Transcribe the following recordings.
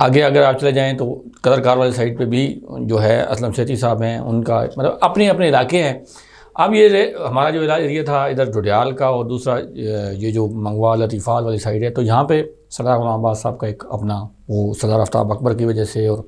آگے اگر آپ چلے جائیں تو قدر کار والی سائڈ پہ بھی جو ہے اسلم سیٹھی صاحب ہیں، ان کا مطلب اپنے اپنے علاقے ہیں. اب یہ ہمارا جو ایریا تھا ادھر ڈوڈیال کا، اور دوسرا یہ جو منگوال لطیفال والی سائڈ ہے، تو یہاں پہ سردار غلام عباس صاحب کا ایک اپنا وہ سردار آفتاب اکبر کی وجہ سے، اور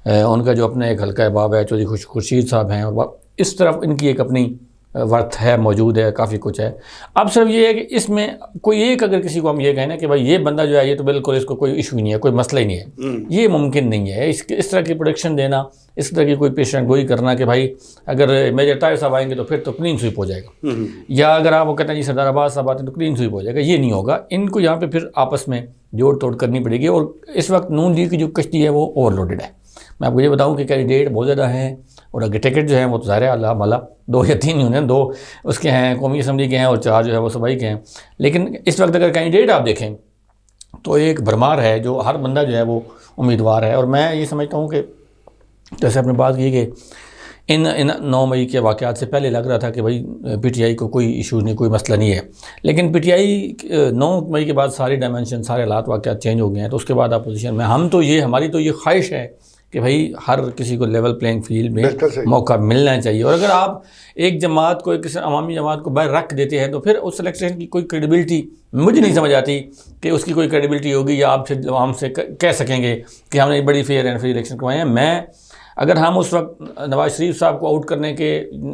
ان کا جو اپنا ایک حلقہ باب ہے چودھری خورشید صاحب ہیں، اور اس طرف ان کی ایک اپنی ورتھ ہے، موجود ہے، کافی کچھ ہے. اب صرف یہ ہے کہ اس میں کوئی ایک اگر کسی کو ہم یہ کہیں نا کہ بھائی یہ بندہ جو ہے یہ تو بالکل اس کو کوئی ایشو ہی نہیں ہے، کوئی مسئلہ ہی نہیں ہے، یہ ممکن نہیں ہے. اس طرح کی پروڈکشن دینا، اس طرح کی کوئی پیشن گوئی کرنا کہ بھائی اگر میجر طاہر صاحب آئیں گے تو پھر تو کلین سویپ ہو جائے گا، یا اگر آپ وہ کہتے ہیں جی سردار عباس صاحب آتے ہیں تو کلین سویپ ہو جائے گا، یہ نہیں ہوگا. ان کو یہاں پہ پھر آپس میں جوڑ توڑ کرنی پڑے گی. اور اس وقت نون لیگ کی جو کشتی ہے وہ اوور لوڈڈ ہے. میں آپ کو یہ بتاؤں کہ کینڈیڈیٹ بہت زیادہ ہیں، اور اگر ٹکٹ جو ہیں وہ تو ظاہر ہے اللہ مالا 2 یا 3 ہی ہونے ہیں، 2 اس کے ہیں قومی اسمبلی کے ہیں اور 4 جو ہے وہ صوبائی کے ہیں. لیکن اس وقت اگر کینڈیڈیٹ آپ دیکھیں تو ایک بھرمار ہے، جو ہر بندہ جو ہے وہ امیدوار ہے. اور میں یہ سمجھتا ہوں کہ جیسے آپ نے بات کی کہ ان 9 مئی کے واقعات سے پہلے لگ رہا تھا کہ بھائی پی ٹی آئی کو کوئی ایشو نہیں، کوئی مسئلہ نہیں ہے. لیکن پی ٹی آئی 9 مئی کے بعد ساری ڈائمنشن، سارے حالات واقعات چینج ہو گئے ہیں. تو اس کے بعد اپوزیشن میں ہم تو یہ ہماری تو یہ خواہش ہے کہ بھائی ہر کسی کو لیول پلینگ فیلڈ میں موقع ملنا چاہیے. اور اگر آپ ایک جماعت کو، کسی عوامی جماعت کو باہر رکھ دیتے ہیں تو پھر اس الیکشن کی کوئی کریڈیبلٹی مجھے نہیں سمجھ آتی کہ اس کی کوئی کریڈیبلٹی ہوگی، یا آپ عوام سے کہہ سکیں گے کہ ہم نے بڑی فیئر اینڈ فری الیکشن کروائے ہیں. اگر ہم اس وقت نواز شریف صاحب کو آؤٹ کرنے کے،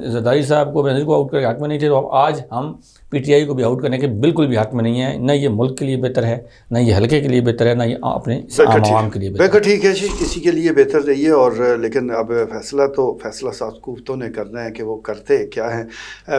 زرداری صاحب کو، بینظیر کو آؤٹ کرنے کے حق میں نہیں تھے، تو آج ہم پی ٹی آئی کو بھی آؤٹ کرنے کے بالکل بھی حق میں نہیں ہیں. نہ یہ ملک کے لیے بہتر ہے، نہ یہ حلقے کے لیے بہتر ہے، نہ یہ اپنے عام عوام کے لیے بہتر ہے. بالکل ٹھیک ہے جی، کسی کے لیے بہتر رہی ہے. اور لیکن اب فیصلہ ساز قوتوں نے کرنا ہے کہ وہ کرتے کیا ہیں.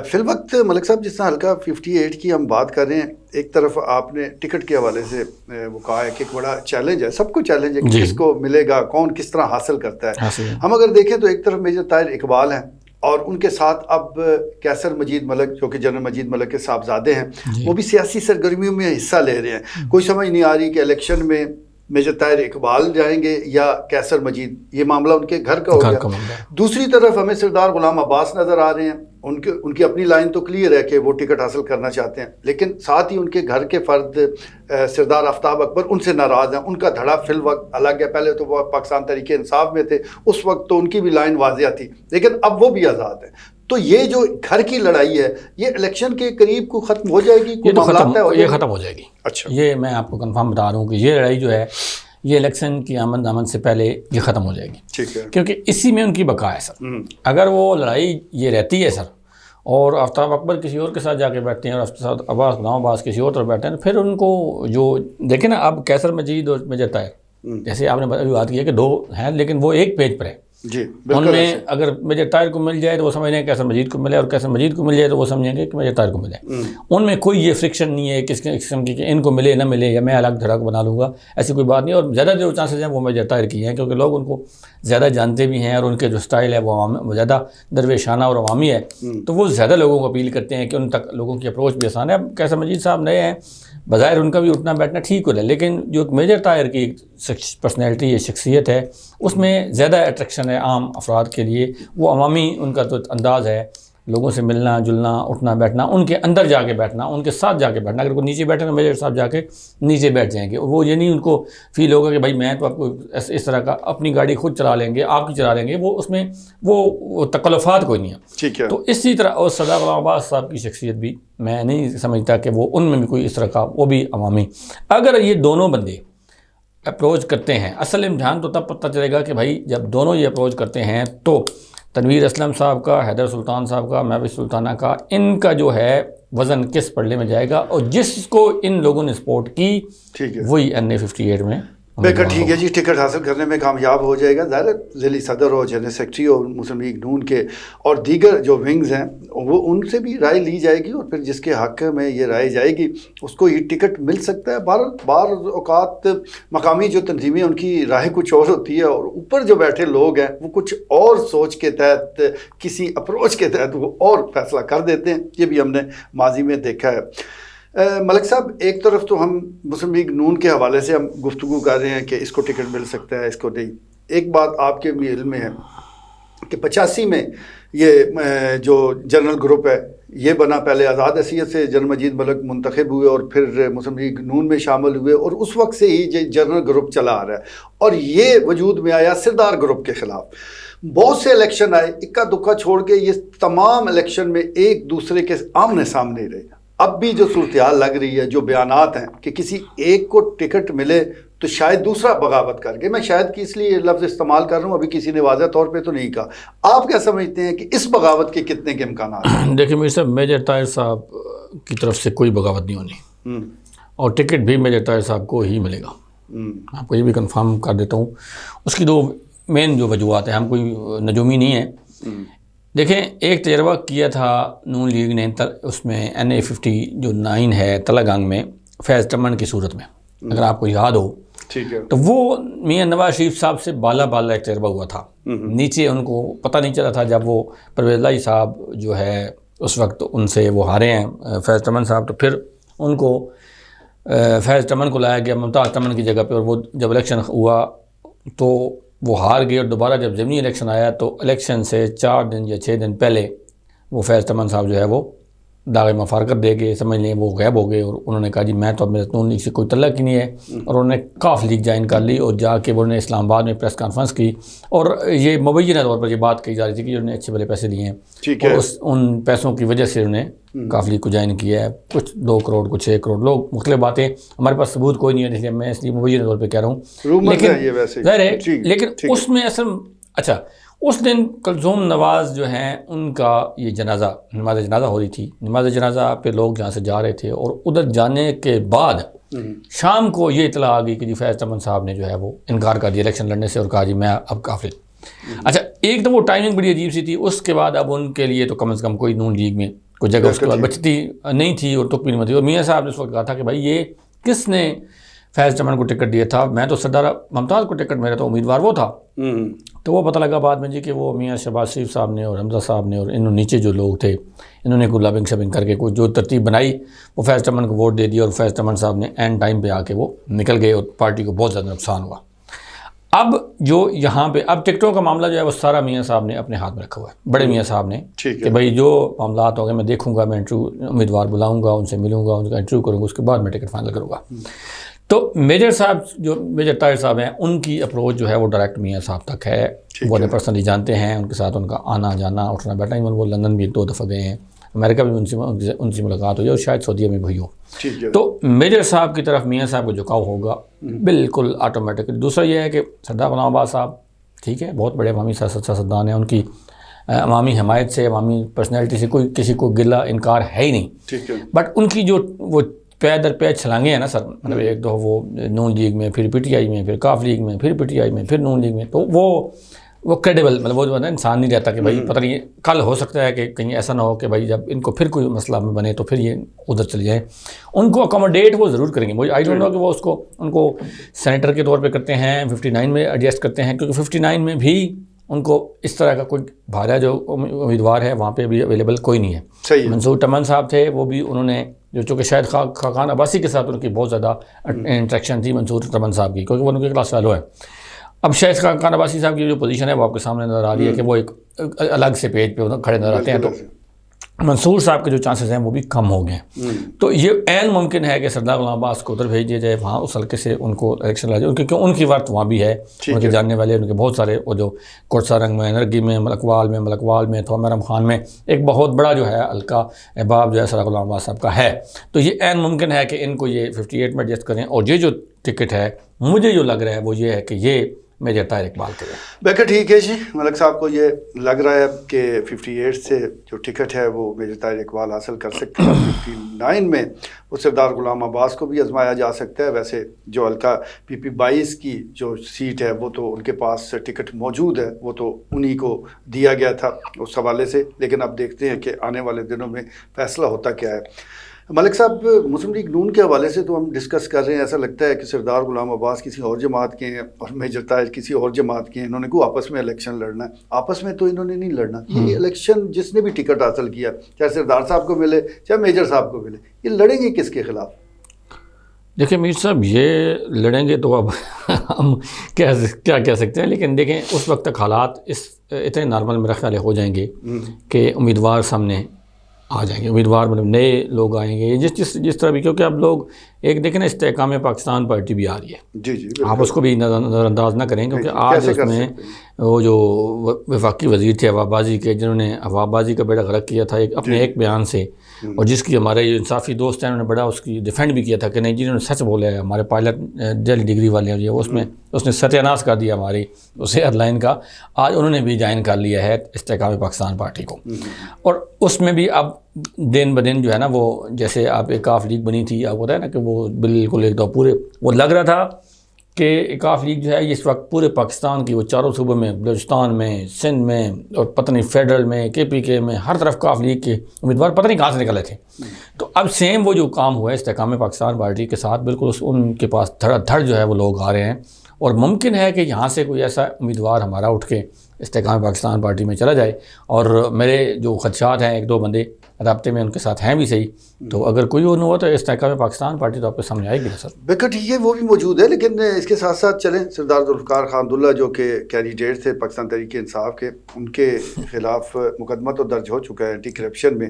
فی الوقت ملک صاحب جس طرح حلقہ 58 کی ہم بات کر رہے ہیں، ایک طرف آپ نے ٹکٹ کے حوالے سے وہ کہا ہے کہ ایک بڑا چیلنج ہے، سب کو چیلنج ہے کہ کس کو ملے گا، کون کس طرح حاصل کرتا ہے. ہم اگر دیکھیں تو ایک طرف میجر طاہر اقبال ہیں، اور ان کے ساتھ اب کیسر مجید ملک جو کہ جنرل مجید ملک کے صاحبزادے ہیں، وہ بھی سیاسی سرگرمیوں میں حصہ لے رہے ہیں. کوئی سمجھ نہیں آ رہی کہ الیکشن میں میجر طاہر اقبال جائیں گے یا کیسر مجید. یہ معاملہ ان کے گھر کا ہو گیا. دوسری طرف ہمیں سردار غلام عباس نظر آ رہے ہیں. ان کی اپنی لائن تو کلیئر ہے کہ وہ ٹکٹ حاصل کرنا چاہتے ہیں، لیکن ساتھ ہی ان کے گھر کے فرد سردار آفتاب اکبر ان سے ناراض ہیں. ان کا دھڑا فی الوقت الگ ہے. پہلے تو وہ پاکستان تحریک انصاف میں تھے، اس وقت تو ان کی بھی لائن واضح تھی، لیکن اب وہ بھی آزاد ہیں. تو یہ جو گھر کی لڑائی ہے، یہ الیکشن کے قریب کو ختم ہو جائے گی؟ یہ ختم ہو جائے گی. اچھا، یہ میں آپ کو کنفرم بتا رہا ہوں کہ یہ لڑائی جو ہے یہ الیکشن کی آمد سے پہلے یہ ختم ہو جائے گی. ٹھیک ہے، کیونکہ اسی میں ان کی بقا ہے سر. اگر وہ لڑائی یہ رہتی ہے سر، اور آفتاب اکبر کسی اور کے ساتھ جا کے بیٹھتے ہیں اور غلام عباس کسی اور طرف بیٹھتے ہیں، پھر ان کو جو دیکھیں نا، اب کیسر مجید اور میجر طاہر جیسے آپ نے بات کی ہے کہ 2 ہیں، لیکن وہ ایک پیج پر ہیں. جی، ان میں اگر میجر طاہر کو مل جائے تو وہ سمجھ رہے ہیں کیسر مجید کو ملے، اور کیسر مجید کو مل جائے تو وہ سمجھیں گے کہ میجر طاہر کو ملے. ان میں کوئی یہ فرکشن نہیں ہے کس قسم کی کہ ان کو ملے نہ ملے، یا میں الگ دھڑک بنا لوں گا، ایسی کوئی بات نہیں. اور زیادہ جو چانسز ہیں وہ میجر طاہر کی ہیں، کیونکہ لوگ ان کو زیادہ جانتے بھی ہیں، اور ان کے جو سٹائل ہے وہ زیادہ درویشانہ اور عوامی ہے، تو وہ زیادہ لوگوں کو اپیل کرتے ہیں کہ ان تک لوگوں کی اپروچ بھی آسان ہے. اب کیسر مجید صاحب نئے ہیں، بظاہر ان کا بھی اٹھنا بیٹھنا ٹھیک ہو رہا ہے، لیکن جو میجر طاہر کی پرسنالٹی یا شخصیت ہے، اس میں زیادہ اٹریکشن ہے عام افراد کے لیے. وہ عوامی ان کا جو انداز ہے، لوگوں سے ملنا جلنا، اٹھنا بیٹھنا، ان کے اندر جا کے بیٹھنا، ان کے ساتھ جا کے بیٹھنا. اگر کوئی نیچے بیٹھے تو میجر صاحب جا کے نیچے بیٹھ جائیں گے. وہ یہ نہیں ان کو فیل ہوگا کہ بھائی میں تو آپ کو اس طرح کا اپنی گاڑی خود چلا لیں گے، آپ کی چلا لیں گے. وہ اس میں وہ تکلفات کوئی نہیں ہے. ٹھیک ہے. تو اسی طرح اور سردار غلام عباس صاحب کی شخصیت بھی میں نہیں سمجھتا کہ وہ ان میں بھی کوئی اس طرح کا، وہ بھی عوامی. اگر یہ دونوں بندے اپروچ کرتے ہیں، اصل امتحان تو تب پتہ چلے گا کہ بھائی جب دونوں یہ اپروچ کرتے ہیں تو تنویر اسلم صاحب کا، حیدر سلطان صاحب کا، مہوش سلطانہ کا، ان کا جو ہے وزن کس پلڑے میں جائے گا. اور جس کو ان لوگوں نے سپورٹ کی وہی NA58 میں بالکل ٹھیک ہے جی، ٹکٹ حاصل کرنے میں کامیاب ہو جائے گا. ظاہر ذیلی صدر ہو، جنرل سیکرٹری ہو مسلم لیگ نون کے، اور دیگر جو ونگز ہیں، وہ ان سے بھی رائے لی جائے گی، اور پھر جس کے حق میں یہ رائے جائے گی اس کو یہ ٹکٹ مل سکتا ہے. بعض اوقات مقامی جو تنظیمیں ان کی رائے کچھ اور ہوتی ہے، اور اوپر جو بیٹھے لوگ ہیں وہ کچھ اور سوچ کے تحت، کسی اپروچ کے تحت وہ اور فیصلہ کر دیتے ہیں. یہ بھی ہم نے ماضی میں دیکھا ہے. ملک صاحب، ایک طرف تو ہم مسلم لیگ نون کے حوالے سے ہم گفتگو کر رہے ہیں کہ اس کو ٹکٹ مل سکتا ہے، اس کو نہیں. ایک بات آپ کے بھی علم میں ہے کہ 85 میں یہ جو جنرل گروپ ہے یہ بنا، پہلے آزاد حیثیت سے جنرل مجید ملک منتخب ہوئے اور پھر مسلم لیگ نون میں شامل ہوئے، اور اس وقت سے ہی یہ جنرل گروپ چلا آ رہا ہے، اور یہ وجود میں آیا سردار گروپ کے خلاف۔ بہت سے الیکشن آئے، اکا دکا چھوڑ کے یہ تمام الیکشن میں ایک دوسرے کے آمنے سامنے ہی رہے۔ اب بھی جو صورتحال لگ رہی ہے، جو بیانات ہیں کہ کسی ایک کو ٹکٹ ملے تو شاید دوسرا بغاوت کر کے، میں شاید کی اس لیے لفظ استعمال کر رہا ہوں، ابھی کسی نے واضح طور پہ تو نہیں کہا، آپ کیا سمجھتے ہیں کہ اس بغاوت کے کتنے کے امکانات ہیں؟ دیکھیں میرے صاحب، میجر طاہر صاحب کی طرف سے کوئی بغاوت نہیں ہونی، اور ٹکٹ بھی میجر طاہر صاحب کو ہی ملے گا، آپ کو یہ بھی کنفرم کر دیتا ہوں۔ اس کی دو مین جو وجوہات ہیں، ہم کوئی نجومی نہیں ہیں۔ دیکھیں، ایک تجربہ کیا تھا نون لیگ نے اس میں NA50 جو 9 ہے تلنگانگ میں، فیض چمن کی صورت میں، اگر آپ کو یاد ہو، ٹھیک ہے، تو وہ میاں نواز شریف صاحب سے بالا ایک تجربہ ہوا تھا، نیچے ان کو پتہ نہیں چلا تھا، جب وہ پرویز الہی صاحب جو ہے اس وقت ان سے وہ ہارے ہیں فیض چمن صاحب، تو پھر ان کو فیض چمن کو لایا گیا ممتاز چمن کی جگہ پہ، اور وہ جب الیکشن ہوا تو وہ ہار گئے، اور دوبارہ جب ضمنی الیکشن آیا تو الیکشن سے 4 دن یا 6 دن پہلے وہ فیض چمن صاحب جو ہے وہ داغ مفارقت دے گئے، سمجھ لیں وہ غائب ہو گئے، اور انہوں نے کہا جی میں تو اب میرے نون لیگ سے کوئی تعلق ہی نہیں ہے، اور انہوں نے کاف لیگ جوائن کر لی، اور جا کے انہوں نے اسلام آباد میں پریس کانفرنس کی، اور یہ مبینہ طور پر یہ بات کہی جا رہی تھی کہ انہوں نے اچھے بڑے پیسے دیے ہیں، اور ان پیسوں کی وجہ سے انہوں نے کاف لیگ کو جوائن کیا ہے، کچھ 2 کروڑ کچھ 1 کروڑ، لوگ مختلف باتیں، ہمارے پاس ثبوت کوئی نہیں ہے، اس لیے میں مبینہ طور پہ کہہ رہا ہوں، لیکن ظاہر ہے، لیکن اس میں اصل اچھا اس دن کلثوم نواز جو ہیں ان کا یہ جنازہ، نماز جنازہ ہو رہی تھی، نماز جنازہ پہ لوگ جہاں سے جا رہے تھے، اور ادھر جانے کے بعد شام کو یہ اطلاع آ گئی کہ جی فیض چمن صاحب نے جو ہے وہ انکار کر دیا الیکشن لڑنے سے، اور کہا جی میں اب کافی۔ اچھا، ایک تو وہ ٹائمنگ بڑی عجیب سی تھی، اس کے بعد اب ان کے لیے تو کم از کم کوئی نون لیگ میں کوئی جگہ اس کے بعد بچتی نہیں تھی، اور تک بھی نہیں بچتی، اور میاں صاحب نے اس وقت کہا تھا کہ بھائی یہ کس نے فیض چمن کو ٹکٹ دیا تھا، میں تو سردار ممتاز کو ٹکٹ، میرا تو امیدوار وہ تھا، تو وہ پتہ لگا بعد میں جی کہ وہ میاں شہباز شریف صاحب نے اور حمزہ صاحب نے اور انہوں نیچے جو لوگ تھے انہوں نے کوئی لابنگ شبنگ کر کے کوئی جو ترتیب بنائی، وہ فیض چمن کو ووٹ دے دیا، اور فیض چمن صاحب نے اینڈ ٹائم پہ آ کے وہ نکل گئے، اور پارٹی کو بہت زیادہ نقصان ہوا۔ اب جو یہاں پہ اب ٹکٹوں کا معاملہ جو ہے وہ سارا میاں صاحب نے اپنے ہاتھ میں رکھا ہوا ہے، بڑے میاں صاحب نے، کہ بھائی جو معاملات ہوں گے میں دیکھوں گا، میں انٹرویو امیدوار بلاؤں گا، ان سے ملوں گا، ان کا انٹرویو کروں گا، اس کے بعد میں ٹکٹ فائنل کروں گا۔ تو میجر صاحب جو میجر طاہر صاحب ہیں، ان کی اپروچ جو ہے وہ ڈائریکٹ میاں صاحب تک ہے، وہ انہیں پرسنلی جانتے ہیں، ان کے ساتھ ان کا آنا جانا اٹھنا بیٹھنا، ایون وہ لندن بھی 2 دفعہ گئے ہیں، امریکہ بھی ان سے ملاقات ہوئی، اور شاید سعودیہ میں بھی ہو، تو میجر صاحب کی طرف میاں صاحب کو جھکاؤ ہوگا بالکل آٹومیٹکلی۔ دوسرا یہ ہے کہ سردار غلام عباس صاحب ٹھیک ہے، بہت بڑے عوامی سیاستدان ہیں، ان کی عوامی حمایت سے، عوامی پرسنالٹی سے کوئی کسی کو گلہ انکار ہے ہی نہیں، بٹ ان کی جو وہ پے در پے چھلانگیں ہیں نا سر، مطلب ایک تو وہ نون لیگ میں، پھر پی ٹی آئی میں، پھر کاف لیگ میں، پھر پی ٹی آئی میں، پھر نون لیگ میں، تو وہ کریڈیبل، مطلب وہ جو انسان نہیں رہتا کہ بھائی پتہ نہیں کل ہو سکتا ہے کہ کہیں ایسا نہ ہو کہ بھائی جب ان کو پھر کوئی مسئلہ میں بنے تو پھر یہ ادھر چلی جائیں، ان کو اکوموڈیٹ وہ ضرور کریں گے، مجھے آئی ڈونٹ نو کہ وہ اس کو ان کو سینیٹر کے طور پہ کرتے ہیں، 59 میں ایڈجسٹ کرتے ہیں، کیونکہ 59 میں بھی ان کو اس طرح کا کوئی بھارا جو امیدوار ہے وہاں پہ بھی اویلیبل کوئی نہیں ہے۔ منصور چمن صاحب تھے، وہ بھی انہوں نے جو چونکہ شاید خاقان عباسی کے ساتھ ان کی بہت زیادہ انٹریکشن تھی منصور چمن صاحب کی، کیونکہ وہ ان کے کلاس فیلو ہے۔ اب شاید خاقان عباسی صاحب کی جو پوزیشن ہے وہ آپ کے سامنے نظر آ رہی ہے کہ وہ ایک الگ سے پیج پہ کھڑے نظر آتے ہیں، تو منصور صاحب کے جو چانسز ہیں وہ بھی کم ہو گئے ہیں، تو یہ عین ممکن ہے کہ سردار غلام عباس کو ادھر بھیج دیا جائے، وہاں اس حلقے سے ان کو الیکشن لا جائے، کیونکہ ان کی ورت وہاں بھی ہے، ان کے جاننے والے ان کے بہت سارے، وہ جو کوٹ سارنگ میں، نرگی میں، ملکوال میں تھومرم خان میں ایک بہت بڑا جو ہے حلقہ احباب جو ہے سردار غلام عباس صاحب کا ہے، تو یہ عین ممکن ہے کہ ان کو یہ 58 میں ایڈجسٹ کریں، اور یہ جو ٹکٹ ہے مجھے جو لگ رہا ہے وہ یہ ہے کہ یہ میجر طاہر اقبال کے ہیں۔ بہتر ٹھیک ہے جی، ملک صاحب کو یہ لگ رہا ہے کہ 58 سے جو ٹکٹ ہے وہ میجر طاہر اقبال حاصل کر سکتے ہیں، 59 میں وہ سردار غلام عباس کو بھی آزمایا جا سکتا ہے۔ ویسے جو حلقہ PP-22 کی جو سیٹ ہے وہ تو ان کے پاس ٹکٹ موجود ہے، وہ تو انہی کو دیا گیا تھا اس حوالے سے، لیکن اب دیکھتے ہیں کہ آنے والے دنوں میں فیصلہ ہوتا کیا ہے۔ ملک صاحب، مسلم لیگ نون کے حوالے سے تو ہم ڈسکس کر رہے ہیں، ایسا لگتا ہے کہ سردار غلام عباس کسی اور جماعت کے ہیں اور میجر طاہر کسی اور جماعت کے ہیں، انہوں نے کوئی آپس میں الیکشن لڑنا ہے، آپس میں تو انہوں نے نہیں لڑنا۔ یہ الیکشن جس نے بھی ٹکٹ حاصل کیا، چاہے سردار صاحب کو ملے چاہے میجر صاحب کو ملے، یہ لڑیں گے کس کے خلاف؟ دیکھیں میر صاحب یہ لڑیں گے تو اب ہم کیا کہہ سکتے ہیں، لیکن دیکھیں اس وقت تک حالات اتنے نارمل میرا خیال ہے ہو جائیں گے کہ امیدوار سامنے آ جائیں گے، امیدوار مطلب نئے لوگ آئیں گے جس طرح بھی، کیونکہ اب لوگ ایک دیکھیں نا استحکام پاکستان پارٹی بھی آ رہی ہے، جی آپ اس کو بھی نظر انداز نہ کریں، کیونکہ آج اس میں وہ جو وفاقی وزیر تھے ہوا بازی کے، جنہوں نے ہوا بازی کا بیڑا غرق کیا تھا اپنے ایک بیان سے، اور جس کی ہمارے انصافی دوست ہیں انہوں نے بڑا اس کی ڈیفینڈ بھی کیا تھا کہ نہیں جنہوں نے سچ بولا ہے، ہمارے پائلٹ دہلی ڈگری والے ہیں اس نے ستیہ ناش کر دیا ہماری اسے ایئر لائن کا، آج انہوں نے بھی جوائن کر لیا ہے استحکام پاکستان پارٹی کو، اور اس میں بھی اب دن بدن جو ہے نا وہ جیسے آپ ایکاف لیگ بنی تھی، آپ کو پتہ ہے نا کہ وہ بالکل ایک دو پورے وہ لگ رہا تھا کہ ایکاف لیگ جو ہے اس وقت پورے پاکستان کی وہ چاروں صوبوں میں، بلوچستان میں، سندھ میں، اور پتہ نہیں فیڈرل میں، کے پی کے میں، ہر طرف کاف لیگ کے امیدوار پتہ نہیں کہاں سے نکلے تھے، تو اب سیم وہ جو کام ہوا ہے استحکام پاکستان پارٹی کے ساتھ، بالکل ان کے پاس دھڑا دھڑ جو ہے وہ لوگ آ رہے ہیں، اور ممکن ہے کہ یہاں سے کوئی ایسا امیدوار ہمارا اٹھ کے استحکام پاکستان پارٹی میں چلا جائے، اور میرے جو خدشات ہیں ایک دو بندے رابطے میں ان کے ساتھ ہیں بھی صحیح، تو اگر کوئی اور نہ ہوا تو استحکام پاکستان پارٹی تو آپ کے سامنے آئے گی نا سر۔ بالکل ٹھیک ہے، وہ بھی موجود ہے، لیکن اس کے ساتھ ساتھ چلیں سردار ذوالفقار خان عبداللہ جو کہ کینڈیڈیٹ تھے پاکستان تحریک انصاف کے، ان کے خلاف مقدمہ تو درج ہو چکا ہے اینٹی کرپشن میں،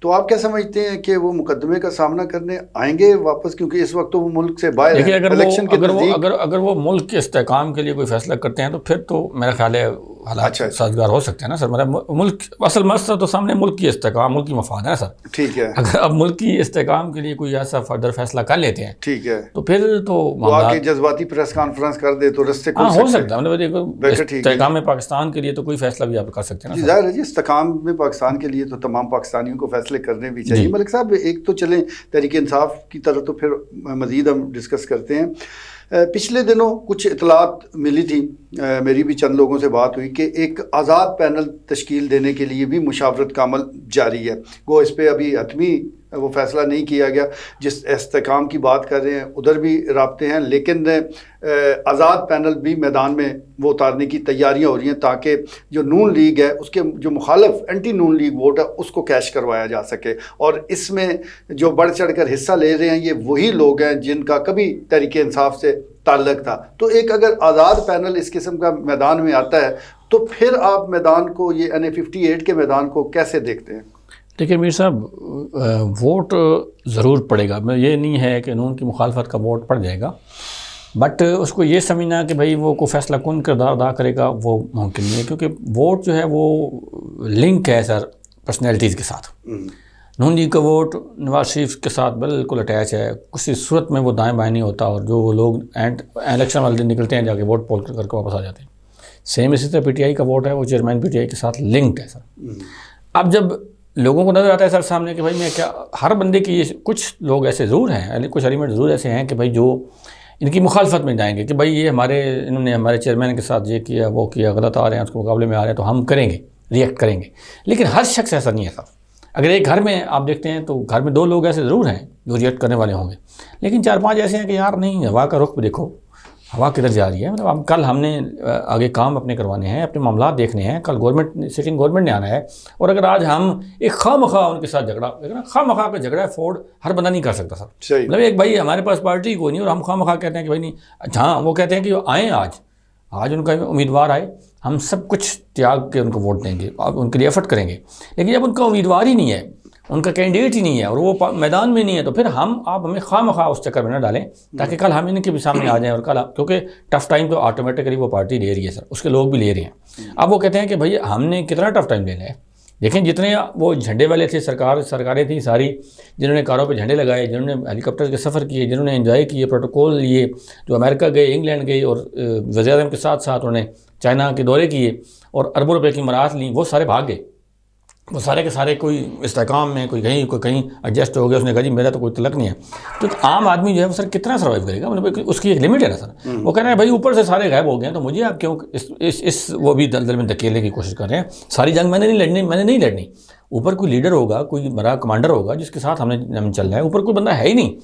تو آپ کیا سمجھتے ہیں کہ وہ مقدمے کا سامنا کرنے آئیں گے واپس، کیونکہ اس وقت تو وہ ملک سے باہر ہیں الیکشن کے نزدیک؟ اگر وہ ملک کے استحکام کے لیے کوئی فیصلہ کرتے ہیں تو پھر تو میرا خیال ہے حالات سازگار ہو سکتے ہیں نا سر، مطلب ملک اصل مسئلہ تو سامنے ملک کی استحکام، ملک کی مفاد ہے نا سر، ٹھیک ہے، اگر اب ملک کی استحکام کے لیے کوئی ایسا فردر فیصلہ کر لیتے ہیں ٹھیک ہے، تو پھر تو واقعی جذباتی پریس کانفرنس کر دے تو رستے ہاں ہو سکتا ہے، مطلب استحکام پاکستان کے لیے تو کوئی فیصلہ بھی آپ کر سکتے ہیں نا، ظاہر ہے جی استحکام میں پاکستان کے لیے تو تمام پاکستانیوں کو فیصلے کرنے بھی چاہیے۔ ملک صاحب ایک تو چلیں تحریک انصاف کی طرف تو پھر مزید ہم ڈسکس کرتے ہیں، پچھلے دنوں کچھ اطلاعات ملی تھی، میری بھی چند لوگوں سے بات ہوئی کہ ایک آزاد پینل تشکیل دینے کے لیے بھی مشاورت کا عمل جاری ہے، وہ اس پہ ابھی حتمی وہ فیصلہ نہیں کیا گیا، جس استحکام کی بات کر رہے ہیں ادھر بھی رابطے ہیں، لیکن آزاد پینل بھی میدان میں وہ اتارنے کی تیاریاں ہو رہی ہیں تاکہ جو نون لیگ ہے اس کے جو مخالف اینٹی نون لیگ ووٹ ہے اس کو کیش کروایا جا سکے، اور اس میں جو بڑھ چڑھ کر حصہ لے رہے ہیں یہ وہی لوگ ہیں جن کا کبھی تحریک انصاف سے تعلق تھا، تو ایک اگر آزاد پینل اس قسم کا میدان میں آتا ہے تو پھر آپ میدان کو یہ NA58 کے میدان کو کیسے دیکھتے ہیں؟ دیکھیے میر صاحب ووٹ ضرور پڑے گا، میں یہ نہیں ہے کہ نون کی مخالفت کا ووٹ پڑ جائے گا، بٹ اس کو یہ سمجھنا کہ بھائی وہ کوئی فیصلہ کن کردار ادا کرے گا وہ ممکن نہیں ہے، کیونکہ ووٹ جو ہے وہ لنک ہے سر پرسنالٹیز کے ساتھ، نون لیگ کا ووٹ نواز شریف کے ساتھ بالکل اٹیچ ہے، کسی صورت میں وہ دائیں بائیں نہیں ہوتا، اور جو لوگ الیکشن والے دن نکلتے ہیں جا کے ووٹ پول کر کے واپس آ جاتے ہیں، سیم اسی طرح PTI کا ووٹ ہے وہ چیئرمین PTI کے ساتھ لنکڈ ہے سر۔ اب جب لوگوں کو نظر آتا ہے سر سامنے کہ بھائی میں کیا، ہر بندے کی یہ کچھ لوگ ایسے ضرور ہیں، کچھ ایلیمنٹ ضرور ایسے ہیں کہ بھائی جو ان کی مخالفت میں جائیں گے کہ بھائی یہ انہوں نے ہمارے چیئرمین کے ساتھ یہ کیا وہ کیا، غلط آ رہے ہیں، اس کے مقابلے میں آ رہے ہیں تو ہم کریں گے، ریئیکٹ کریں گے، لیکن ہر شخص ایسا نہیں ہے سر۔ اگر ایک گھر میں آپ دیکھتے ہیں تو گھر میں 2 لوگ ایسے ضرور ہیں جو ریئیکٹ کرنے والے ہوں گے، لیکن 4-5 ایسے ہیں کہ یار نہیں، ہوا کا رخ بھی دیکھو، ہوا کدھر جا رہی ہے، مطلب کل ہم نے آگے کام اپنے کروانے ہیں، اپنے معاملات دیکھنے ہیں، کل سٹنگ گورنمنٹ نے آنا ہے، اور اگر آج ہم ایک خواہ مخواہ ان کے ساتھ جھگڑا، لیکن خواہ مخواہ کا جھگڑا فورڈ ہر بندہ نہیں کر سکتا سر، مطلب ایک بھائی ہمارے پاس پارٹی کوئی نہیں اور ہم خواہ مخواہ کہتے ہیں کہ بھائی نہیں، ہاں وہ کہتے ہیں کہ آئیں آج ان کا امیدوار آئے، ہم سب کچھ تیاگ کے ان کو ووٹ دیں گے، ان کے لیے ایفرٹ کریں گے، لیکن جب ان کا امیدوار ہی نہیں ہے، ان کا کینڈیڈیٹ ہی نہیں ہے اور وہ میدان میں نہیں ہے، تو پھر آپ ہمیں خواہ مخواہ اس چکر میں نہ ڈالیں تاکہ کل ہم ان کے بھی سامنے آ جائیں، اور کل کیونکہ ٹف ٹائم تو آٹومیٹکلی وہ پارٹی لے رہی ہے سر، اس کے لوگ بھی لے رہے ہیں۔ اب وہ کہتے ہیں کہ بھئی ہم نے کتنا ٹف ٹائم لینا ہے، دیکھیں جتنے وہ جھنڈے والے تھے، سرکاریں تھیں ساری، جنہوں نے کاروں پہ جھنڈے لگائے، جنہوں نے ہیلی کاپٹر کے سفر کیے، جنہوں نے انجوائے کیے، پروٹوکول لیے، جو امریکہ گئے، انگلینڈ گئے، اور وزیر اعظم کے ساتھ ساتھ انہوں نے چائنا کے دورے کیے اور اربوں روپے کی مراحت لیں، وہ سارے بھاگ گئے، وہ سارے کے سارے کوئی استحکام میں کوئی کہیں ایڈجسٹ ہو گیا، اس نے کہا جی میرا تو کوئی تعلق نہیں ہے، تو عام آدمی جو ہے وہ سر کتنا سروائیو کرے گا، مطلب اس کی ایک لمٹ ہے نا سر، وہ کہہ رہے ہیں بھائی اوپر سے سارے غائب ہو گئے ہیں تو مجھے آپ کیوں اس وہ بھی دلدل میں دھکیلنے کی کوشش کر رہے ہیں، ساری جنگ میں نے نہیں لڑنی، اوپر کوئی لیڈر ہوگا، کوئی بڑا کمانڈر ہوگا جس کے ساتھ ہم چل رہے ہیں، اوپر کوئی بندہ ہے ہی نہیں،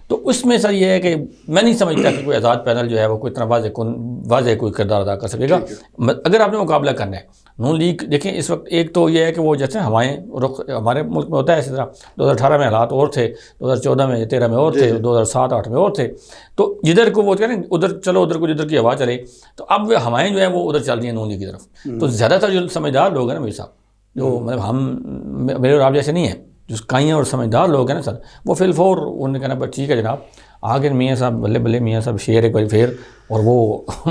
تو اس میں سر یہ ہے کہ میں نہیں سمجھتا کہ کوئی آزاد پینل جو ہے وہ کوئی اتنا واضح کوئی کردار ادا کر سکے گا، اگر آپ نے مقابلہ کرنا ہے۔ نون لیگ دیکھیں اس وقت ایک تو یہ ہے کہ وہ جیسے ہوائیں رخ ہمارے ملک میں ہوتا ہے، اسی طرح 2018 میں حالات اور تھے، 2014 میں 13 میں اور تھے، 2007-8 میں اور تھے، تو جدھر کو وہ کہہ رہے ہیں ادھر چلو، ادھر کو جدھر کی ہوا چلے، تو اب وہ ہوائیں جو ہیں وہ ادھر چل رہی ہیں نون لیگ کی طرف. تو زیادہ تر جو سمجھدار لوگ ہیں نا میرے صاحب، جو مطلب ہم میرے اور آپ جیسے نہیں ہیں، جو کائیاں اور سمجھدار لوگ ہیں نا سر، وہ فی الفور انہوں نے کہنا بس ٹھیک ہے جناب، آگے میاں صاحب بلے بلے میاں صاحب شیر ایک بار پھر، اور وہ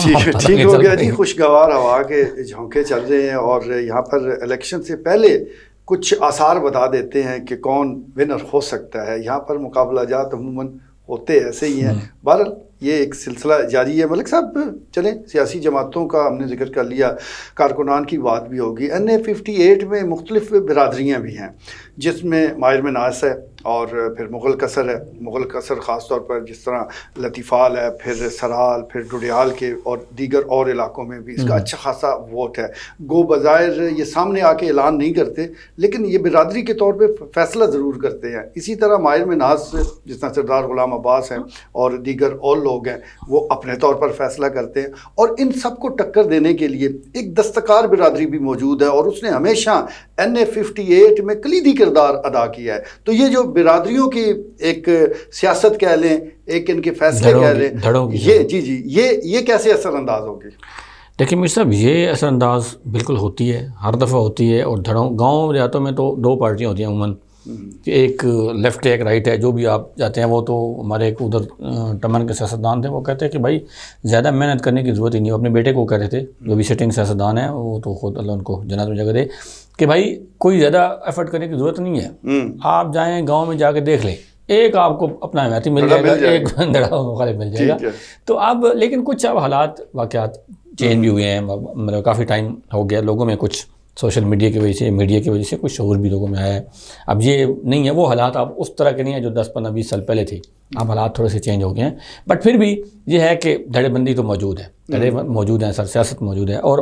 ٹھیک ہو گیا جی. خوشگوار ہوا کے جھونکے چل رہے ہیں، اور یہاں پر الیکشن سے پہلے کچھ آثار بتا دیتے ہیں کہ کون ونر ہو سکتا ہے. یہاں پر مقابلہ جات عموماً ہوتے ایسے ہی ہیں. بہرحال یہ ایک سلسلہ جاری ہے. ملک صاحب چلیں، سیاسی جماعتوں کا ہم نے ذکر کر لیا، کارکنان کی بات بھی ہوگی. NA58 میں مختلف برادریاں بھی ہیں، جس میں ماہر مناس ہے، اور پھر مغل قصر ہے. مغل قصر خاص طور پر جس طرح لطیفال ہے، پھر سرال، پھر ڈڈیال کے اور دیگر اور علاقوں میں بھی اس کا اچھا خاصا ووٹ ہے. گو بظاہر یہ سامنے آ کے اعلان نہیں کرتے، لیکن یہ برادری کے طور پہ فیصلہ ضرور کرتے ہیں. اسی طرح ماہر مناس جس طرح سردار غلام عباس ہیں اور دیگر اور لوگ ہیں، وہ اپنے طور پر فیصلہ کرتے ہیں. اور ان سب کو ٹکر دینے کے لیے ایک دستکار برادری بھی موجود ہے، اور اس نے ہمیشہ NA58 میں کلیدی کردار ادا کیا ہے. تو یہ جو برادریوں کی ایک سیاست کہہ لیں، ایک ان کے فیصلے کہہ لیں، یہ کیسے اثر انداز ہوگی؟ دیکھیں میر صاحب، یہ اثر انداز بالکل ہوتی ہے، ہر دفعہ ہوتی ہے. اور دھڑوں گاؤں دیہاتوں میں تو دو پارٹیاں ہوتی ہیں عموماً، کہ ایک لیفٹ ہے ایک رائٹ ہے. جو بھی آپ جاتے ہیں، وہ تو ہمارے ایک ادھر ٹمن کے سیاستدان تھے، وہ کہتے ہیں کہ بھائی زیادہ محنت کرنے کی ضرورت ہی نہیں. وہ اپنے بیٹے کو کہہ رہے تھے، جو بھی سٹنگ سیاستدان ہیں، وہ تو خود اللہ ان کو جنت میں جگہ دے، کہ بھائی کوئی زیادہ ایفرٹ کرنے کی ضرورت نہیں ہے. آپ جائیں گاؤں میں جا کے دیکھ لیں، ایک آپ کو اپنا حمایتی مل جائے گا، ایک دڑا مخالف مل جائے گا. تو اب لیکن کچھ اب حالات واقعات چینج بھی ہوئے ہیں. مطلب کافی ٹائم ہو گیا، لوگوں میں کچھ سوشل میڈیا کی وجہ سے، میڈیا کی وجہ سے کچھ شعور بھی لوگوں میں آیا ہے. اب یہ نہیں ہے وہ حالات اب اس طرح کے نہیں ہیں جو 10-15-20 سال پہلے تھی. اب حالات تھوڑے سے چینج ہو گئے ہیں، بٹ پھر بھی یہ ہے کہ دھڑے بندی تو موجود ہے، دھڑے موجود ہیں سر، سیاست موجود ہے. اور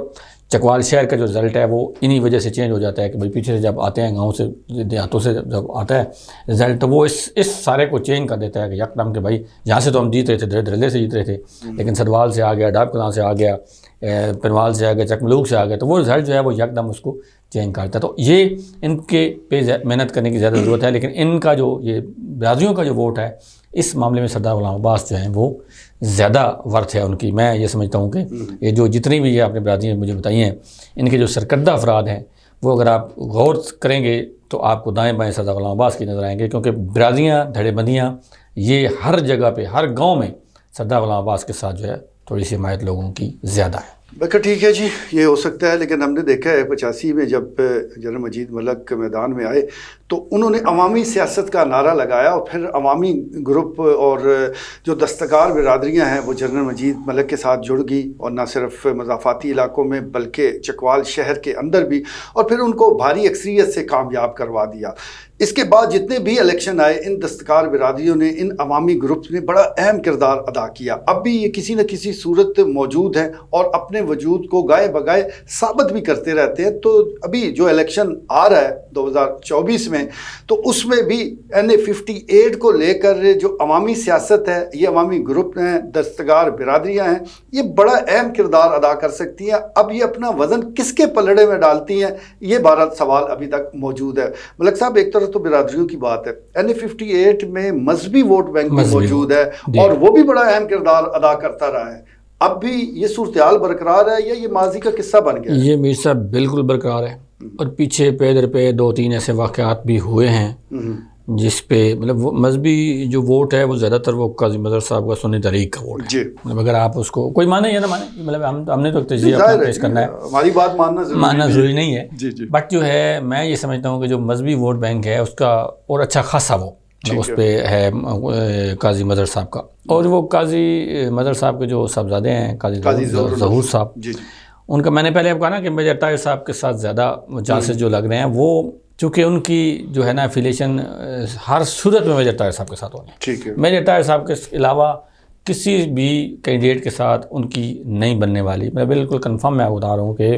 چکوال شہر کا جو رزلٹ ہے وہ انہی وجہ سے چینج ہو جاتا ہے کہ بھائی پیچھے سے جب آتے ہیں گاؤں سے دیہاتوں سے جب آتا ہے رزلٹ، تو وہ اس سارے کو چینج کر دیتا ہے کہ یکدم کہ بھائی یہاں سے تو ہم جیت رہے تھے، دھڑلے سے جیت رہے تھے، لیکن سدوال سے آ گیا، ڈاب کلاں سے آ گیا، پنوال سے آ گیا، چکملوگ سے آ گیا، تو وہ رزلٹ جو ہے وہ یکدم اس کو چینج کرتا ہے. تو یہ ان کے پہ محنت کرنے کی زیادہ ضرورت ہے. لیکن ان کا جو یہ برادریوں کا جو ووٹ ہے، اس معاملے میں سردار غلام عباس جو ہیں وہ زیادہ ورتھ ہے ان کی. میں یہ سمجھتا ہوں کہ یہ جو جتنی بھی یہ آپ نے برادریاں مجھے بتائی ہیں، ان کے جو سرکردہ افراد ہیں، وہ اگر آپ غور کریں گے تو آپ کو دائیں بائیں سردار غلام عباس کی نظر آئیں گے. کیونکہ برادریاں، دھڑے بندیاں، یہ ہر جگہ پہ، ہر گاؤں میں سردار غلام عباس کے ساتھ جو ہے تھوڑی سی حمایت لوگوں کی زیادہ ہے. بلکہ ٹھیک ہے جی، یہ ہو سکتا ہے. لیکن ہم نے دیکھا ہے 85 میں جب جنرل مجید ملک میدان میں آئے تو انہوں نے عوامی سیاست کا نعرہ لگایا، اور پھر عوامی گروپ اور جو دستکار برادریاں ہیں وہ جنرل مجید ملک کے ساتھ جڑ گئی، اور نہ صرف مضافاتی علاقوں میں بلکہ چکوال شہر کے اندر بھی، اور پھر ان کو بھاری اکثریت سے کامیاب کروا دیا. اس کے بعد جتنے بھی الیکشن آئے، ان دستکار برادریوں نے، ان عوامی گروپس نے بڑا اہم کردار ادا کیا. اب بھی یہ کسی نہ کسی صورت موجود ہیں اور اپنے وجود کو گائے بگائے ثابت بھی کرتے رہتے ہیں. تو ابھی جو الیکشن آ رہا ہے 2024 میں، تو اس میں بھی NA58 کو لے کر جو عوامی سیاست ہے، یہ عوامی گروپ ہیں، دستکار برادریاں ہیں، یہ بڑا اہم کردار ادا کر سکتی ہیں. اب یہ اپنا وزن کس کے پلڑے میں ڈالتی ہیں، یہ بھارت سوال ابھی تک موجود ہے. ملک صاحب، ایک طرف تو برادریوں کی بات ہے، NA58 میں مذہبی ووٹ بینک بھی موجود ہے، اور وہ بھی بڑا اہم کردار ادا کرتا رہا ہے. اب بھی یہ صورتحال برقرار ہے یا یہ ماضی کا قصہ بن گیا ہے؟ یہ میر صاحب بالکل برقرار ہے، اور پیچھے پے در پہ 2-3 ایسے واقعات بھی ہوئے ہیں جس پہ مطلب مذہبی جو ووٹ ہے وہ زیادہ تر وہ قاضی مظہر صاحب کا سنی تحریک کا ووٹ ہے. مطلب اگر آپ اس کو کوئی مانے یا نہ مانے، مطلب ہم نے تو تجزیہ اپنا پیش کرنا ہے، ہماری بات ماننا ضروری نہیں ہے. بٹ جو ہے میں یہ سمجھتا ہوں کہ جو مذہبی ووٹ بینک ہے اس کا اور اچھا خاصا وہ اس پہ ہے قاضی مظہر صاحب کا. اور وہ قاضی مظہر صاحب کے جو صاحبزادے ہیں، قاضی ظہور صاحب، ان کا میں نے پہلے آپ کہا نا کہ میجر طاہر صاحب کے ساتھ زیادہ چانسز جو لگ رہے ہیں، وہ چونکہ ان کی جو ہے نا افیلیشن ہر صورت میں میجر طاہر صاحب کے ساتھ ہونی ہے. میجر طاہر صاحب کے علاوہ کسی بھی کینڈیڈیٹ کے ساتھ ان کی نہیں بننے والی. میں بالکل کنفرم میں بتا رہا ہوں کہ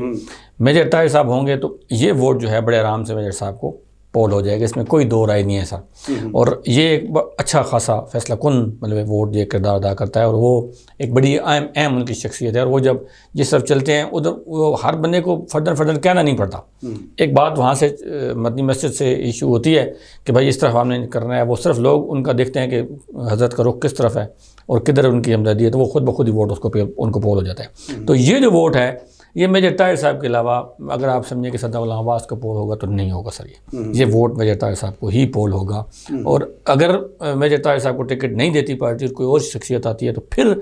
میجر طاہر صاحب ہوں گے تو یہ ووٹ جو ہے بڑے آرام سے میجر صاحب کو پول ہو جائے گا، اس میں کوئی دو رائے نہیں ہے سر. اور یہ ایک اچھا خاصا فیصلہ کن مطلب ووٹ یہ کردار ادا کرتا ہے، اور وہ ایک بڑی اہم ان کی شخصیت ہے. اور وہ جب جس طرف چلتے ہیں ادھر وہ ہر بندے کو فردر کہنا نہیں پڑتا. ایک بات وہاں سے مدنی مسجد سے ایشو ہوتی ہے کہ بھائی اس طرف ہم نے کرنا ہے، وہ صرف لوگ ان کا دیکھتے ہیں کہ حضرت کا رخ کس طرف ہے اور کدھر ان کی ہمدردی ہے، تو وہ خود بخود ہی ووٹ اس کو ان کو پول ہو جاتا ہے. تو یہ جو ووٹ ہے یہ میجر طاہر صاحب کے علاوہ اگر آپ سمجھیں کہ صدر غلام عباس کا پول ہوگا تو نہیں ہوگا سر. یہ ووٹ میجر طاہر صاحب کو ہی پول ہوگا. اور اگر میجر طاہر صاحب کو ٹکٹ نہیں دیتی پارٹی اور کوئی اور شخصیت آتی ہے تو پھر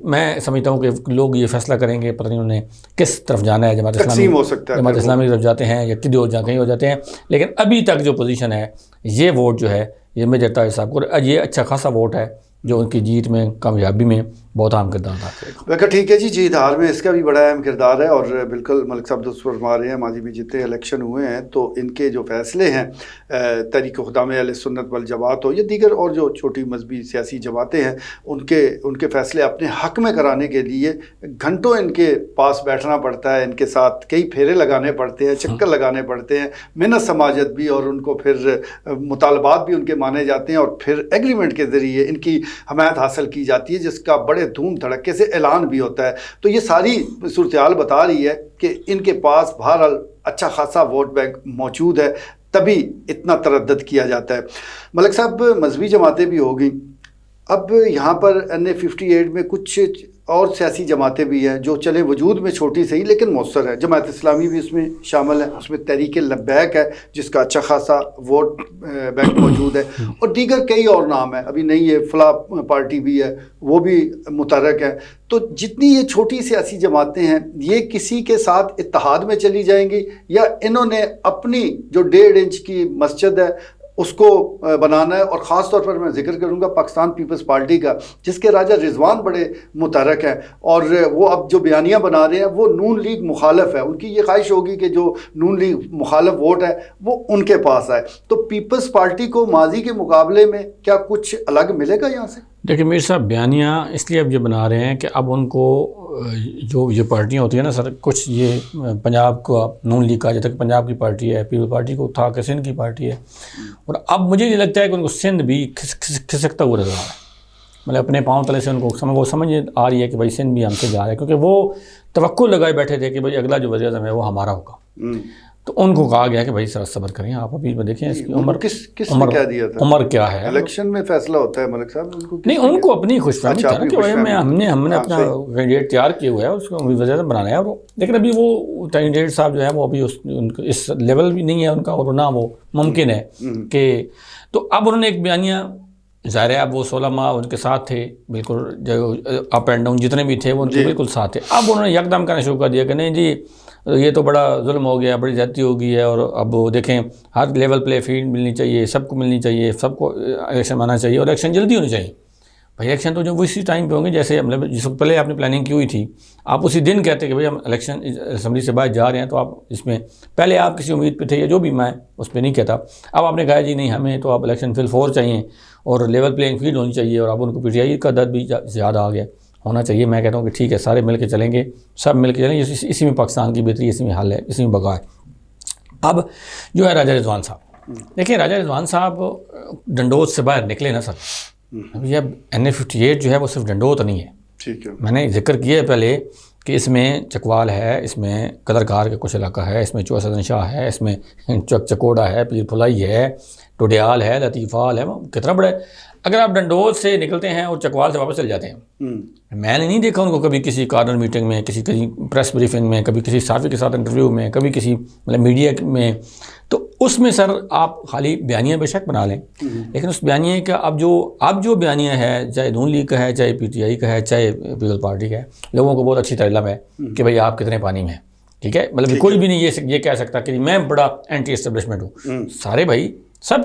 میں سمجھتا ہوں کہ لوگ یہ فیصلہ کریں گے پتہ نہیں انہیں کس طرف جانا ہے. جماعت اسلامی کی طرف جاتے ہیں یا کدھر کہیں ہو جاتے ہیں. لیکن ابھی تک جو پوزیشن ہے یہ ووٹ جو ہے یہ میجر طاہر صاحب کو، یہ اچھا خاصا ووٹ ہے جو ان کی جیت میں کامیابی میں بہت اہم کردار ادا کرے گا. بالکل ٹھیک ہے جی. جیت ہار میں اس کا بھی بڑا اہم کردار ہے. اور بالکل ملک صاحب درست فرما رہے ہیں. ماضی میں جتنے الیکشن ہوئے ہیں تو ان کے جو فیصلے ہیں تحریک خدام اہل سنت والجماعت ہو یا دیگر اور جو چھوٹی مذہبی سیاسی جماعتیں ہیں ان کے فیصلے اپنے حق میں کرانے کے لیے گھنٹوں ان کے پاس بیٹھنا پڑتا ہے. ان کے ساتھ کئی پھیرے لگانے پڑتے ہیں، چکر لگانے پڑتے ہیں، محنت سماجت بھی، اور ان کو پھر مطالبات بھی ان کے مانے جاتے ہیں اور پھر ایگریمنٹ کے ذریعے ان کی حمایت حاصل کی جاتی ہے جس کا بڑے دھوم دھڑکے سے اعلان بھی ہوتا ہے. تو یہ ساری صورتحال بتا رہی ہے کہ ان کے پاس بہرحال اچھا خاصا ووٹ بینک موجود ہے، تبھی اتنا تردد کیا جاتا ہے. ملک صاحب مذہبی جماعتیں بھی ہوگی. اب یہاں پر NA58 میں کچھ اور سیاسی جماعتیں بھی ہیں جو چلے وجود میں چھوٹی صحیح لیکن مؤثر ہے. جماعت اسلامی بھی اس میں شامل ہے، اس میں تحریک لبیک ہے جس کا اچھا خاصا ووٹ بینک موجود ہے، اور دیگر کئی اور نام ہیں. ابھی نہیں ہے فلاں پارٹی بھی ہے وہ بھی متحرک ہے. تو جتنی یہ چھوٹی سیاسی جماعتیں ہیں یہ کسی کے ساتھ اتحاد میں چلی جائیں گی یا انہوں نے اپنی جو 1.5 انچ کی مسجد ہے اس کو بنانا ہے؟ اور خاص طور پر میں ذکر کروں گا پاکستان پیپلز پارٹی کا جس کے راجہ رضوان بڑے متحرک ہیں، اور وہ اب جو بیانیاں بنا رہے ہیں وہ نون لیگ مخالف ہے. ان کی یہ خواہش ہوگی کہ جو نون لیگ مخالف ووٹ ہے وہ ان کے پاس آئے. تو پیپلز پارٹی کو ماضی کے مقابلے میں کیا کچھ الگ ملے گا یہاں سے؟ دیکھیں میر صاحب بیانیاں اس لیے اب یہ بنا رہے ہیں کہ اب ان کو جو یہ پارٹیاں ہوتی ہیں نا سر، کچھ یہ پنجاب کو نون لیگ کہا جاتا ہے کہ پنجاب کی پارٹی ہے، پیپل پارٹی کو تھا کہ سندھ کی پارٹی ہے، اور اب مجھے یہ لگتا ہے کہ ان کو سندھ بھی کھسکتا ہوا نظر آ رہا ہے. مطلب اپنے پاؤں تلے سے ان کو سمجھ آ رہی ہے کہ بھائی سندھ بھی ہم سے جا رہا ہے، کیونکہ وہ توقع لگائے بیٹھے تھے کہ بھائی اگلا جو وزیر اعظم ہے وہ ہمارا ہوگا. تو ان کو کہا گیا کہ بھائی ذرا صبر کریں آپ. ابھی دیکھیں اس کی عمر کس نے کیا دیا تھا؟ عمر کیا ہے؟ الیکشن میں فیصلہ ہوتا ہے ملک صاحب. نہیں ان کو اپنی خوش فہمی تھا نا کہ بھائی ہم نے اپنا کینڈیڈیٹ تیار کیا ہوا ہے، اس کو وزیر اعظم بنانا ہے. اور لیکن ابھی وہ کینڈیڈیٹ صاحب جو ہے وہ ابھی اس لیول بھی نہیں ہے ان کا، اور نہ وہ ممکن ہے کہ. تو اب انہوں نے ایک بیانیہ، ظاہر ہے اب وہ 16 ماہ ان کے ساتھ تھے، بالکل جو اپ اینڈ ڈاؤن جتنے بھی تھے وہ ان کے بالکل ساتھ تھے. اب انہوں نے یکدم کرنا شروع کر دیا کہ نہیں جی یہ تو بڑا ظلم ہو گیا، بڑی زیادتی ہو گئی ہے، اور اب دیکھیں ہر لیول پلے فیلڈ ملنی چاہیے، سب کو ملنی چاہیے، سب کو الیکشن آنا چاہیے، اور الیکشن جلدی ہونی چاہیے. بھائی الیکشن تو جو وہ اسی ٹائم پہ ہوں گے جیسے مطلب جس کو پہلے آپ نے پلاننگ کی ہوئی تھی. آپ اسی دن کہتے کہ بھائی ہم الیکشن اسمبلی سے باہر جا رہے ہیں، تو آپ اس میں پہلے آپ کسی امید پہ تھے یا جو بھی، میں اس پہ نہیں کہتا. اب آپ نے کہا جی نہیں ہمیں تو اب الیکشن فل 4 چاہیے اور لیول پلینگ فیلڈ ہونی چاہیے، اور اب ان کو PTI کا درد بھی زیادہ آ گیا ہونا چاہیے. میں کہتا ہوں کہ ٹھیک ہے سارے مل کے چلیں گے، سب مل کے چلیں گے، اسی میں پاکستان کی بہتری، اسی میں حل ہے، اسی میں بقا ہے. اب جو ہے راجہ رضوان صاحب، دیکھیں راجہ رضوان صاحب ڈنڈوت سے باہر نکلے نا سر. ابھی اب NA58 جو ہے وہ صرف ڈنڈوت نہیں ہے. ٹھیک ہے، میں نے ذکر کیا ہے پہلے کہ اس میں چکوال ہے، اس میں قدرکار کا کچھ علاقہ ہے، اس میں چوسدن شاہ ہے، اس میں چکوڑا ہے، پیر پھلائی ہے، ٹوڈیال ہے، لطیفال ہے. کتنا بڑا ہے. اگر آپ ڈنڈوت سے نکلتے ہیں اور چکوال سے واپس چل جاتے ہیں، میں نے نہیں دیکھا ان کو کبھی کسی کارنر میٹنگ میں، کسی پریس بریفنگ میں، کبھی کسی صحافی کے ساتھ انٹرویو میں، کبھی کسی مطلب میڈیا میں. تو اس میں سر آپ خالی بیانیہ بے شک بنا لیں، لیکن اس بیانیہ کا اب جو بیانیہ ہے، چاہے نون لیگ کا ہے، چاہے PTI کا ہے، چاہے پیپل پارٹی کا ہے، لوگوں کو بہت اچھی طرح علم ہے کہ بھائی آپ کتنے پانی میں ہیں. ٹھیک ہے، مطلب کوئی بھی نہیں یہ کہہ سکتا کہ میں بڑا اینٹی اسٹیبلشمنٹ ہوں. سارے بھائی سب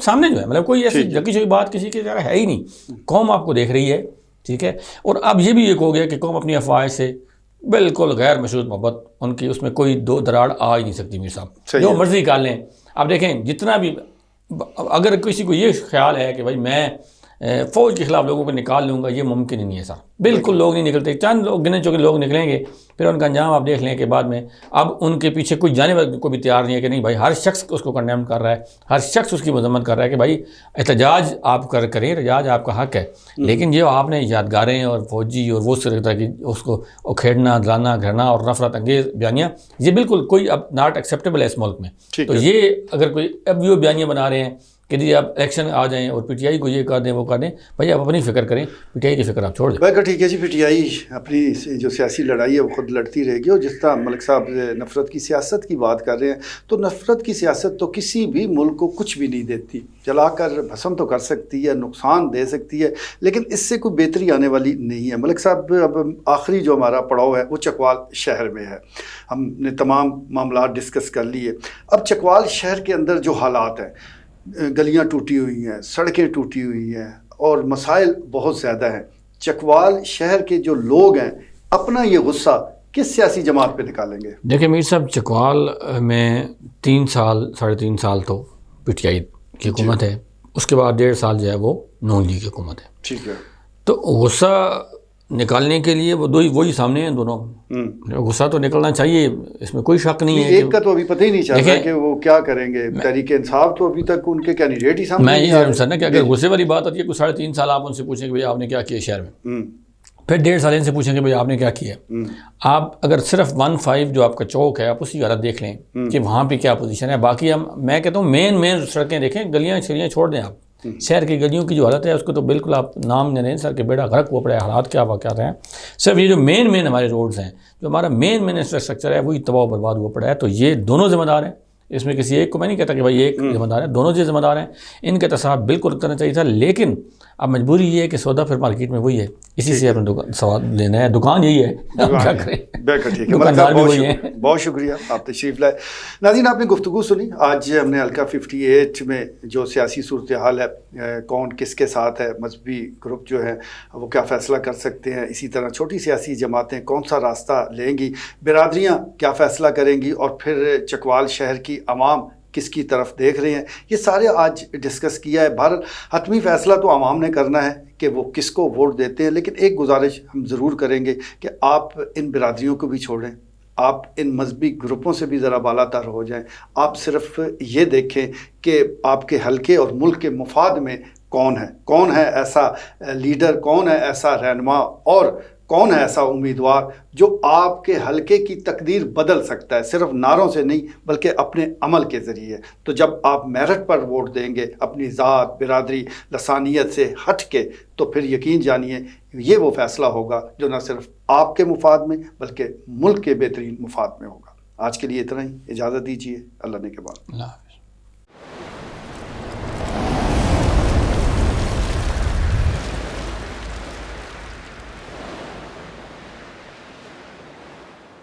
سامنے جو ہے، مطلب کوئی ایسی جگی شوئی بات کسی کی طرح ہے ہی نہیں. قوم آپ کو دیکھ رہی ہے. ٹھیک ہے، اور اب یہ بھی ایک ہو گیا کہ قوم اپنی افواج سے بالکل غیر مشروط محبت ان کی، اس میں کوئی دو دراڑ آ ہی نہیں سکتی. میر صاحب جو مرضی کر لیں. آپ دیکھیں جتنا بھی، اگر کسی کو یہ خیال ہے کہ بھائی میں فوج کے خلاف لوگوں کو نکال لوں گا، یہ ممکن ہی نہیں ہے سر، بالکل لوگ نہیں نکلتے. چند لوگ گنے چوکے لوگ نکلیں گے، پھر ان کا انجام آپ دیکھ لیں کہ بعد میں اب ان کے پیچھے کوئی جانے والے کو بھی تیار نہیں ہے کہ نہیں بھائی ہر شخص اس کو کنڈیم کر رہا ہے، ہر شخص اس کی مذمت کر رہا ہے کہ بھائی احتجاج آپ کریں، احتجاج آپ کا حق ہے، لیکن جو آپ نے یادگاریں اور فوجی اور وہ طرح کی اس کو کھیڑنا، دلانا، گھرنا اور نفرت انگیز بیانیاں، یہ بالکل کوئی اب ناٹ ایکسیپٹیبل ہے اس ملک میں. تو یہ اگر کوئی اب یہ بیانیاں بنا رہے ہیں کہ جی آپ الیکشن آ جائیں اور پی ٹی آئی کو یہ کر دیں وہ کر دیں، بھائی آپ اپنی فکر کریں، پی ٹی آئی کی فکر آپ چھوڑ دیں. بالکل ٹھیک ہے جی. پی ٹی آئی اپنی جو سیاسی لڑائی ہے وہ خود لڑتی رہے گی. اور جس طرح ملک صاحب نفرت کی سیاست کی بات کر رہے ہیں، تو نفرت کی سیاست تو کسی بھی ملک کو کچھ بھی نہیں دیتی. جلا کر بھسم تو کر سکتی ہے، نقصان دے سکتی ہے، لیکن اس سے کوئی بہتری آنے والی نہیں ہے. ملک صاحب اب آخری جو ہمارا پڑاؤ ہے وہ چکوال شہر میں ہے. ہم نے تمام معاملات ڈسکس کر لیے. اب چکوال شہر کے اندر جو حالات ہیں، گلیاں ٹوٹی ہوئی ہیں، سڑکیں ٹوٹی ہوئی ہیں اور مسائل بہت زیادہ ہیں. چکوال شہر کے جو لوگ ہیں اپنا یہ غصہ کس سیاسی جماعت پہ نکالیں گے؟ دیکھیں میر صاحب، چکوال میں 3 سال 3.5 سال تو پی ٹی آئی کی حکومت ہے، اس کے بعد 1.5 سال جو ہے وہ نون لیگ کی حکومت ہے. ٹھیک ہے. تو غصہ نکالنے کے لیے وہ وہی سامنے ہیں دونوں. غصہ تو نکلنا چاہیے، اس میں کوئی شک نہیں ہے. ایک کا تو ابھی پتہ ہی نہیں چل رہا کہ وہ کیا کریں گے. تحریک انصاف تو ابھی تک ان کے کینڈیڈیٹ ہی سامنے میں یہ سر نا کہ اگر غصے والی بات ہوتی ہے کوئی 3.5 سال آپ ان سے پوچھیں کہ بھائی آپ نے کیا کیا شہر میں، پھر 1.5 سال ان سے پوچھیں کہ بھائی آپ نے کیا کیا. آپ اگر صرف 1-5 جو آپ کا چوک ہے آپ اسی حالت دیکھ لیں کہ وہاں پہ کیا پوزیشن ہے. باقی میں کہتا ہوں مین سڑکیں دیکھیں، گلیاں چھڑیاں چھوڑ دیں. آپ شہر کی گلیوں کی جو حالت ہے اس کو تو بالکل آپ نام نہ لیں، سر کے بیڑا غرق ہوا پڑا ہے. حالات کیا واقعات ہیں، صرف یہ جو مین ہمارے روڈز ہیں، جو ہمارا مین انفراسٹرکچر ہے وہی تباہ و برباد ہوا پڑا ہے. تو یہ دونوں ذمہ دار ہیں، اس میں کسی ایک کو میں نہیں کہتا کہ بھائی ایک ذمہ دار ہے، دونوں چیز ذمہ دار ہیں. ان کے تصاحب بالکل کرنا چاہیے تھا، لیکن اب مجبوری یہ ہے کہ سودا پھر مارکیٹ میں وہی ہے، اسی سے اپنے سواد لینا ہے. دکان یہی ہے، کیا کریں. دکاندار بھی وہی ہے. بہت شکریہ آپ تشریف لائے. ناظرین، آپ نے گفتگو سنی. آج ہم نے حلقہ 58 میں جو سیاسی صورتحال ہے، کون کس کے ساتھ ہے، مذہبی گروپ جو ہیں وہ کیا فیصلہ کر سکتے ہیں، اسی طرح چھوٹی سیاسی جماعتیں کون سا راستہ لیں گی، برادریاں کیا فیصلہ کریں گی، اور پھر چکوال شہر کی عوام کس کی طرف دیکھ رہے ہیں، یہ سارے آج ڈسکس کیا ہے. بہرحال حتمی فیصلہ تو عوام نے کرنا ہے کہ وہ کس کو ووٹ دیتے ہیں، لیکن ایک گزارش ہم ضرور کریں گے کہ آپ ان برادریوں کو بھی چھوڑیں، آپ ان مذہبی گروپوں سے بھی ذرا بالا تر ہو جائیں. آپ صرف یہ دیکھیں کہ آپ کے حلقے اور ملک کے مفاد میں کون ہے ایسا لیڈر، کون ہے ایسا رہنما، اور کون ہے ایسا امیدوار جو آپ کے حلقے کی تقدیر بدل سکتا ہے، صرف نعروں سے نہیں بلکہ اپنے عمل کے ذریعے. تو جب آپ میرٹ پر ووٹ دیں گے، اپنی ذات، برادری، لسانیت سے ہٹ کے، تو پھر یقین جانیے یہ وہ فیصلہ ہوگا جو نہ صرف آپ کے مفاد میں بلکہ ملک کے بہترین مفاد میں ہوگا. آج کے لیے اتنا ہی. اجازت دیجیے. اللہ نے کے بعد.